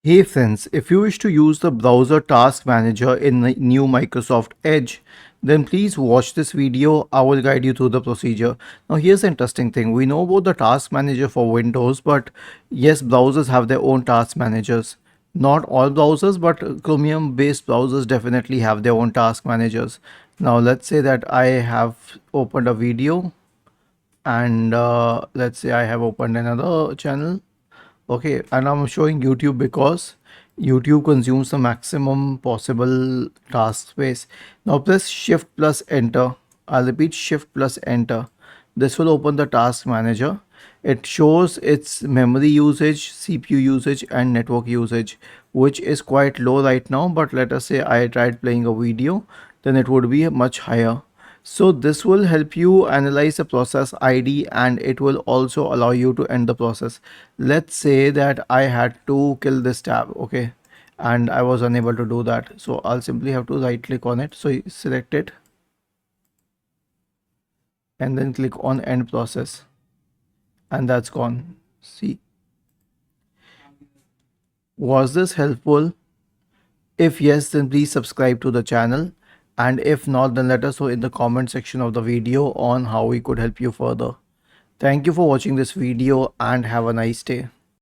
Hey friends, if you wish to use the browser task manager in the new Microsoft Edge, then please watch this video. I will guide you through the procedure. Now here's the interesting thing. We know about the task manager for Windows, but yes, browsers have their own task managers. Not all browsers, but Chromium based browsers definitely have their own task managers. Now let's say that I have opened a video and let's say I have opened another channel. Okay, and I'm showing YouTube because YouTube consumes the maximum possible task space. Now press Shift plus Enter. I'll repeat Shift plus Enter. This will open the task manager. It shows its memory usage, CPU usage, and network usage, which is quite low right now. But let us say I tried playing a video, then it would be much higher. So this will help you analyze the process ID and it will also allow you to end the process. Let's say that I had to kill this tab, okay, and I was unable to do that. So I'll simply have to right click on it. So you select it and then click on end process and that's gone. See, was this helpful? If yes, then please subscribe to the channel. And if not, then let us know in the comment section of the video on how we could help you further. Thank you for watching this video and have a nice day.